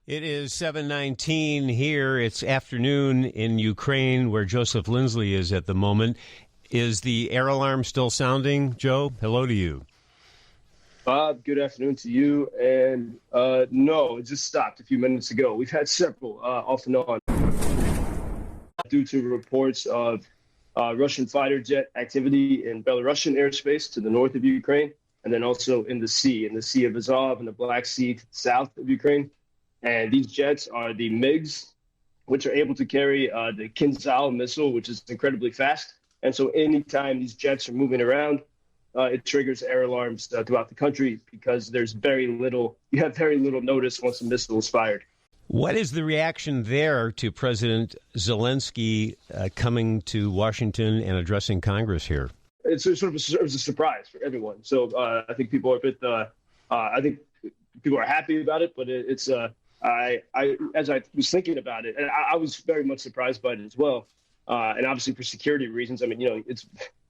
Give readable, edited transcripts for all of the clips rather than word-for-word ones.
It is 7:19 here. It's afternoon in Ukraine, where Joseph Lindsley is at the moment. Is the air alarm still sounding, Joe? Hello to you. Bob, good afternoon to you. And no, it just stopped a few minutes ago. We've had several off and on due to reports of Russian fighter jet activity in Belarusian airspace to the north of Ukraine, and then also in the Sea of Azov and the Black Sea to the south of Ukraine. And these jets are the MiGs, which are able to carry the Kinzhal missile, which is incredibly fast. And so anytime these jets are moving around, it triggers air alarms throughout the country because you have very little notice once a missile is fired. What is the reaction there to President Zelenskiy coming to Washington and addressing Congress here? It's sort of a surprise for everyone. So I think people are a bit. I think people are happy about it, but it's. As I was thinking about it, and I was very much surprised by it as well. And obviously for security reasons. I mean, it's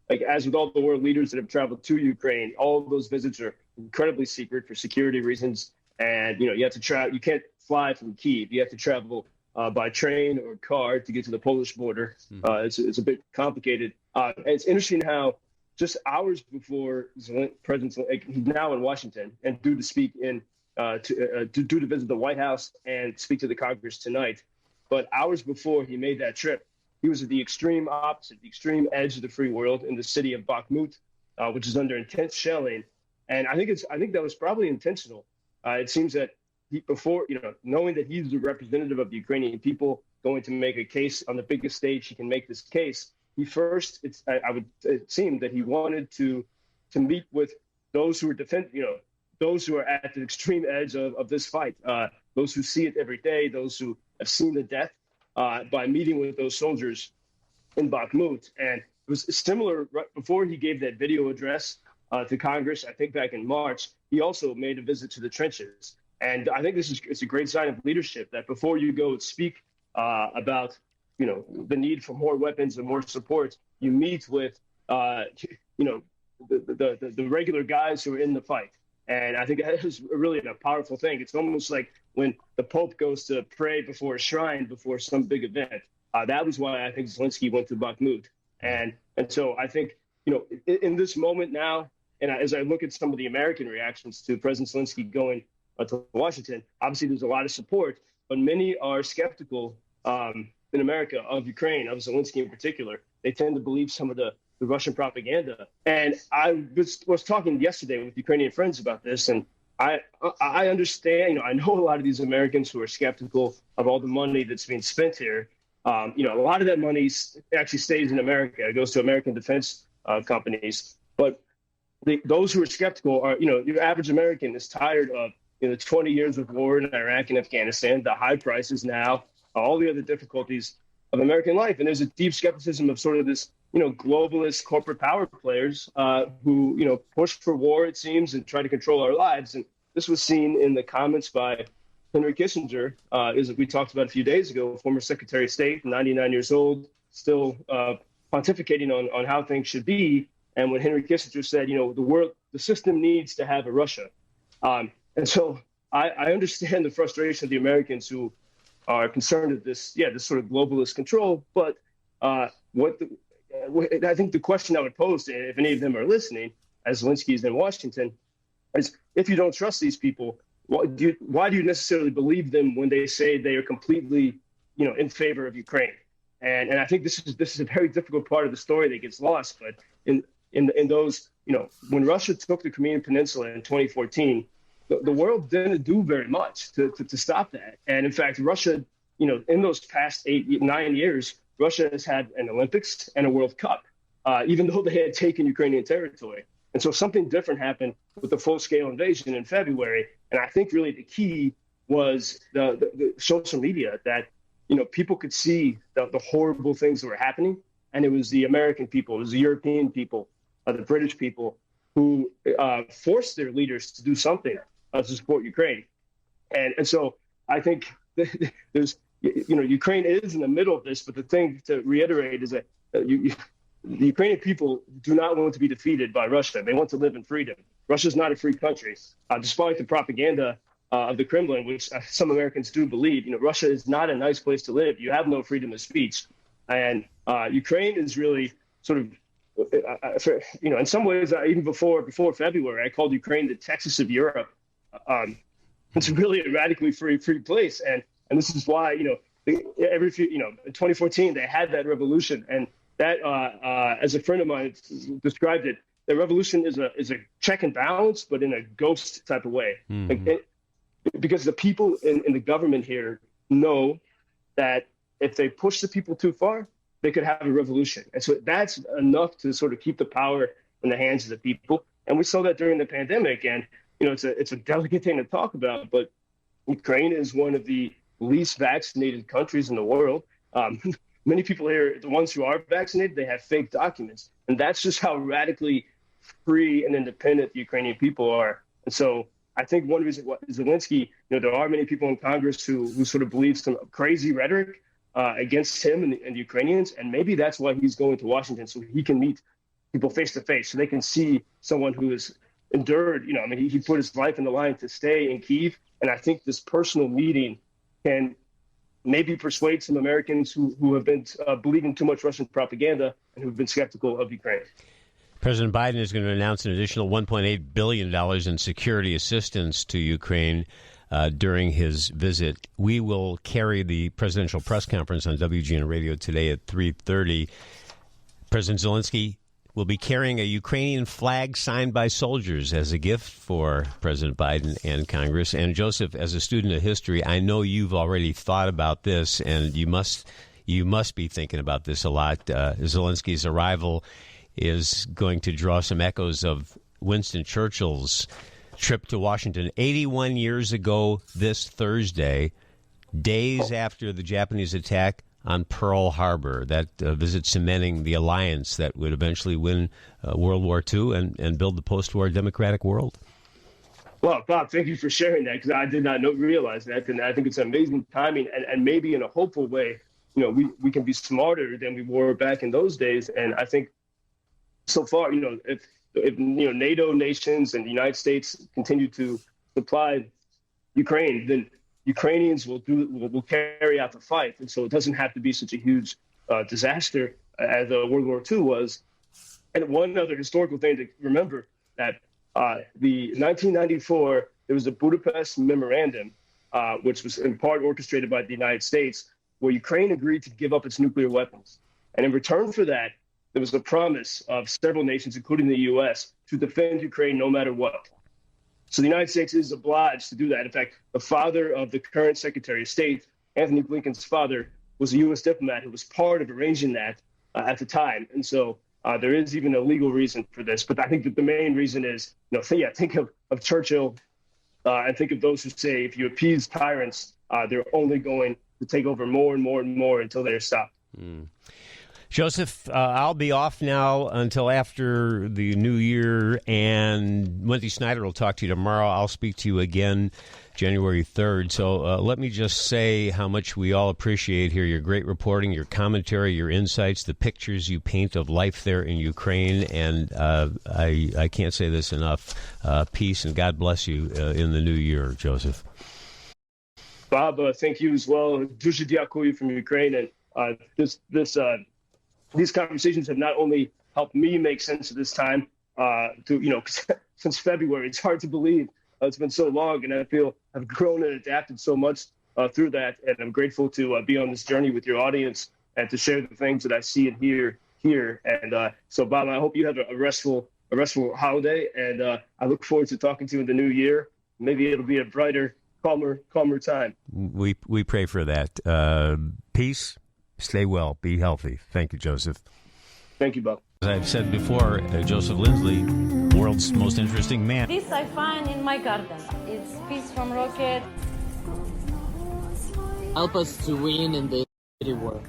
like as with all the world leaders that have traveled to Ukraine, all of those visits are incredibly secret for security reasons. And, you have to travel. You can't fly from Kyiv. You have to travel by train or car to get to the Polish border. It's a bit complicated. And it's interesting how just hours before President he's now in Washington and due to speak in due to visit the White House and speak to the Congress tonight. But hours before he made that trip, he was at the extreme opposite, the extreme edge of the free world in the city of Bakhmut, which is under intense shelling. And I think that was probably intentional. It seems that knowing that he's the representative of the Ukrainian people going to make a case on the biggest stage he can make this case, it seemed that he wanted to meet with those who are those who are at the extreme edge of this fight, those who see it every day, those who have seen the death, by meeting with those soldiers in Bakhmut. And it was similar right before he gave that video address to Congress, I think back in March, he also made a visit to the trenches. And I think it's a great sign of leadership that before you go speak about, the need for more weapons and more support, you meet with, the regular guys who are in the fight. And I think that is really a powerful thing. It's almost like when the Pope goes to pray before a shrine, before some big event. That was why I think Zelensky went to Bakhmut. And so I think, in this moment now, and as I look at some of the American reactions to President Zelenskiy going to Washington, obviously there's a lot of support, but many are skeptical in America of Ukraine, of Zelensky in particular. They tend to believe some of the Russian propaganda. And I was talking yesterday with Ukrainian friends about this, and I understand, I know a lot of these Americans who are skeptical of all the money that's being spent here. A lot of that money actually stays in America. It goes to American defense companies. But those who are skeptical are, your average American is tired of the 20 years of war in Iraq and Afghanistan, the high prices now, all the other difficulties of American life. And there's a deep skepticism of sort of this, globalist corporate power players who, push for war, it seems, and try to control our lives. And this was seen in the comments by Henry Kissinger, as we talked about a few days ago, former Secretary of State, 99 years old, still pontificating on how things should be. And when Henry Kissinger said, the system needs to have a Russia. And so I understand the frustration of the Americans who are concerned with this sort of globalist control. But I think the question I would pose, if any of them are listening, as Zelensky is in Washington, is if you don't trust these people, why do you necessarily believe them when they say they are completely, in favor of Ukraine? And I think this is a very difficult part of the story that gets lost. But in those, when Russia took the Crimean Peninsula in 2014, the world didn't do very much to stop that. And in fact, Russia, in those past 9 years, Russia has had an Olympics and a World Cup, even though they had taken Ukrainian territory. And so something different happened with the full-scale invasion in February. And I think really the key was the social media that, people could see the horrible things that were happening. And it was the American people, it was the European people, the British people who forced their leaders to do something to support Ukraine. And so I think there's, Ukraine is in the middle of this, but the thing to reiterate is that the Ukrainian people do not want to be defeated by Russia. They want to live in freedom. Russia's not a free country, despite the propaganda of the Kremlin, which some Americans do believe. Russia is not a nice place to live. You have no freedom of speech, and Ukraine is really sort of, in some ways, even before February, I called Ukraine the Texas of Europe. It's really a radically free place, and this is why in 2014 they had that revolution, and that as a friend of mine described it, the revolution is a check and balance, but in a ghost type of way. Because the people in the government here know that if they push the people too far, they could have a revolution. And so that's enough to sort of keep the power in the hands of the people. And we saw that during the pandemic. And, it's a delicate thing to talk about, but Ukraine is one of the least vaccinated countries in the world. Many people here, the ones who are vaccinated, they have fake documents. And that's just how radically free and independent the Ukrainian people are. And so I think one reason why Zelensky, there are many people in Congress who sort of believe some crazy rhetoric against him and the Ukrainians. And maybe that's why he's going to Washington, so he can meet people face to face, so they can see someone who has endured, he put his life in the line to stay in Kyiv. And I think this personal meeting can maybe persuade some Americans who have been believing too much Russian propaganda and who've been skeptical of Ukraine. President Biden is going to announce an additional $1.8 billion in security assistance to Ukraine during his visit. We will carry the presidential press conference on WGN Radio today at 3:30. President Zelenskiy will be carrying a Ukrainian flag signed by soldiers as a gift for President Biden and Congress. And Joseph, as a student of history, I know you've already thought about this, and you must be thinking about this a lot. Zelenskyy's arrival is going to draw some echoes of Winston Churchill's trip to Washington 81 years ago this Thursday, days after the Japanese attack on Pearl Harbor. That visit cementing the alliance that would eventually win World War II and build the post-war democratic world. Well, Bob, thank you for sharing that, because I did not realize that, and I think it's amazing timing, and maybe in a hopeful way, we can be smarter than we were back in those days. And I think so far, if NATO nations and the United States continue to supply Ukraine, then Ukrainians will carry out the fight, and so it doesn't have to be such a huge disaster as World War II was. And one other historical thing to remember, that the 1994 there was a Budapest Memorandum, which was in part orchestrated by the United States, where Ukraine agreed to give up its nuclear weapons, and in return for that, there was a promise of several nations, including the U.S., to defend Ukraine no matter what. So the United States is obliged to do that. In fact, the father of the current Secretary of State, Anthony Blinken's father, was a U.S. diplomat who was part of arranging that at the time. And so there is even a legal reason for this. But I think that the main reason is, think of Churchill and think of those who say if you appease tyrants, they're only going to take over more and more and more until they're stopped. Joseph, I'll be off now until after the new year, and Wendy Snyder will talk to you tomorrow. I'll speak to you again January 3rd. So let me just say how much we all appreciate here your great reporting, your commentary, your insights, the pictures you paint of life there in Ukraine. And I can't say this enough. Peace and God bless you in the new year, Joseph. Bob, thank you as well. Дуже дякую from Ukraine. And these conversations have not only helped me make sense of this time, since February. It's hard to believe it's been so long, and I feel I've grown and adapted so much through that. And I'm grateful to be on this journey with your audience and to share the things that I see and hear here. And so, Bob, I hope you have a restful holiday, and I look forward to talking to you in the new year. Maybe it'll be a brighter, calmer time. We pray for that. Peace. Stay well. Be healthy. Thank you, Joseph. Thank you, Bob. As I've said before, Joseph Lindsley, world's most interesting man. This I find in my garden. It's peace from rocket. Help us to win in the war.